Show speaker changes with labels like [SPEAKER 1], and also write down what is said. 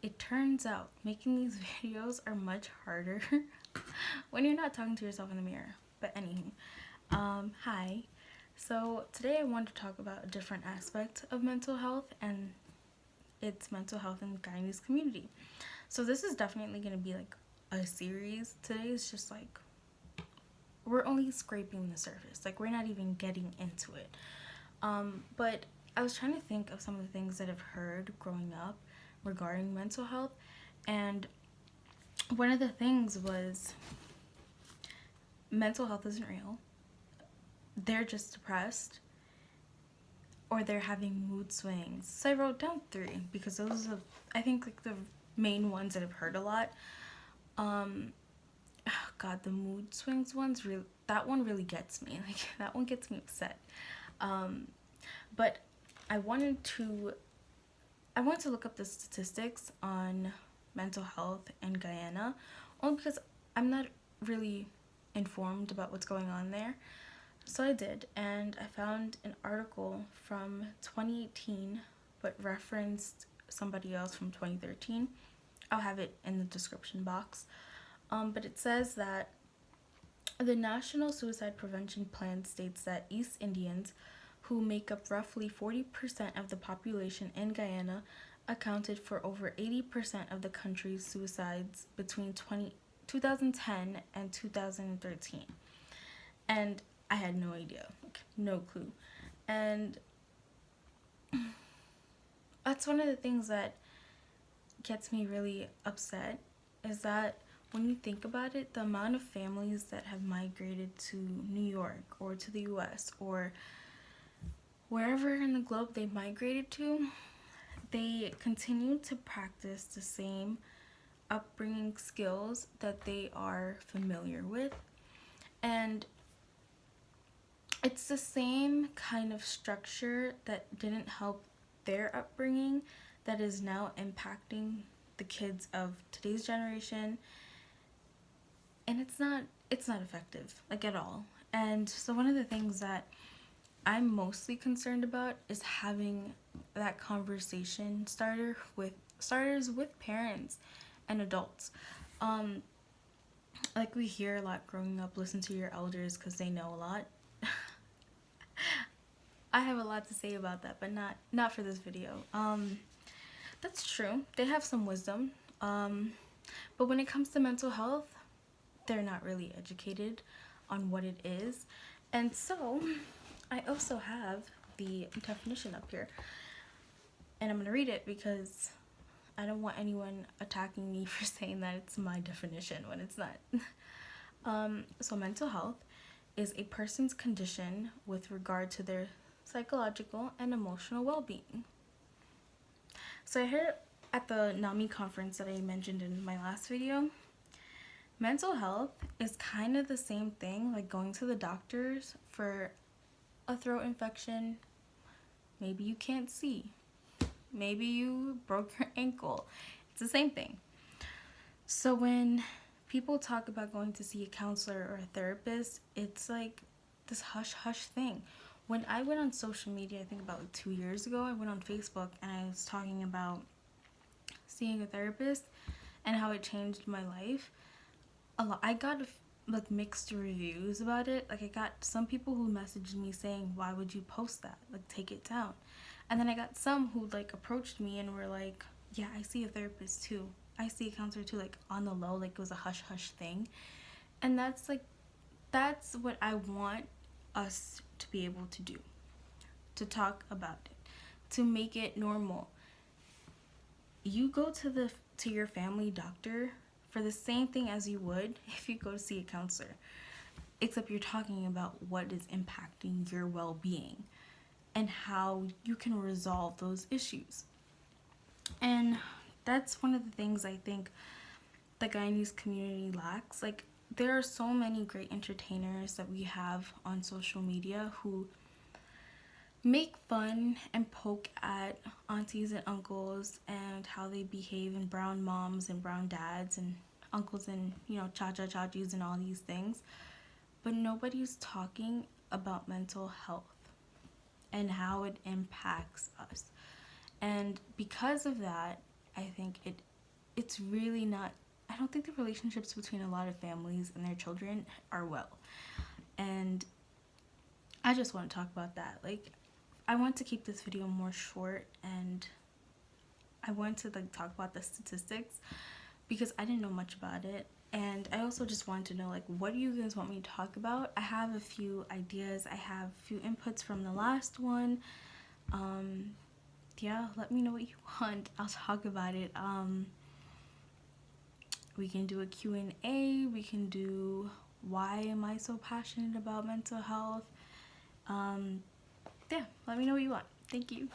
[SPEAKER 1] it turns out making these videos are much harder when you're not talking to yourself in the mirror. But anywho, hi. So today I want to talk about a different aspect of mental health, and it's mental health in the Guyanese community. So this is definitely going to be like a series. Today is just like we're only scraping the surface. Like we're not even getting into it. But I was trying to think of some of the things that I've heard growing up regarding mental health, and one of the things was mental health isn't real. They're just depressed or they're having mood swings. So I wrote down three because those are, I think, like the main ones that I've heard a lot. Oh God, the mood swings ones really, that one really gets me. Like that one gets me upset. But I wanted to look up the statistics on mental health in Guyana, only because I'm not really informed about what's going on there. So I did, and I found an article from 2018, but referenced somebody else from 2013. I'll have it in the description box. But it says that the National Suicide Prevention Plan states that East Indians, who make up roughly 40% of the population in Guyana, accounted for over 80% of the country's suicides between 2010 and 2013. And I had no idea, like, no clue. And that's one of the things that gets me really upset is that when you think about it, the amount of families that have migrated to New York or to the US or wherever in the globe they migrated to, they continue to practice the same upbringing skills that they are familiar with. And it's the same kind of structure that didn't help their upbringing that is now impacting the kids of today's generation, and it's not effective, like, at all. And so one of the things that I'm mostly concerned about is having that conversation starters with parents and adults. Like we hear a lot growing up, listen to your elders because they know a lot. I have a lot to say about that, but not for this video. That's true. They have some wisdom. But when it comes to mental health, they're not really educated on what it is. And so I also have the definition up here. And I'm going to read it because I don't want anyone attacking me for saying that it's my definition when it's not. So mental health is a person's condition with regard to their psychological and emotional well-being. So I heard at the NAMI conference that I mentioned in my last video, mental health is kind of the same thing, like going to the doctors for a throat infection. Maybe you can't see. Maybe you broke your ankle. It's the same thing. So when people talk about going to see a counselor or a therapist, it's like this hush-hush thing. When I went on social media, I think about like 2 years ago, I went on Facebook and I was talking about seeing a therapist and how it changed my life. I got like mixed reviews about it. Like I got some people who messaged me saying, "Why would you post that? Like take it down." And then I got some who like approached me and were like, "Yeah, I see a therapist too. I see a counselor too," like on the low, like it was a hush hush thing. And that's what I want us to be able to do, to talk about it, to make it normal. You go to your family doctor for the same thing as you would if you go to see a counselor, except you're talking about what is impacting your well-being and how you can resolve those issues. And that's one of the things I think the Guyanese community lacks. Like there are so many great entertainers that we have on social media who make fun and poke at aunties and uncles and how they behave, and brown moms and brown dads and uncles and, you know, cha-cha-chachis and all these things. But nobody's talking about mental health and how it impacts us. And because of that, I think it's really not, I don't think the relationships between a lot of families and their children are well. And I just want to talk about that. Like, I want to keep this video more short, and I want to like talk about the statistics because I didn't know much about it. And I also just want to know, like, what do you guys want me to talk about? I have a few ideas. I have a few inputs from the last one. Yeah, let me know what you want. I'll talk about it. We can do a Q&A. We can do why am I so passionate about mental health. Yeah, let me know what you want. Thank you.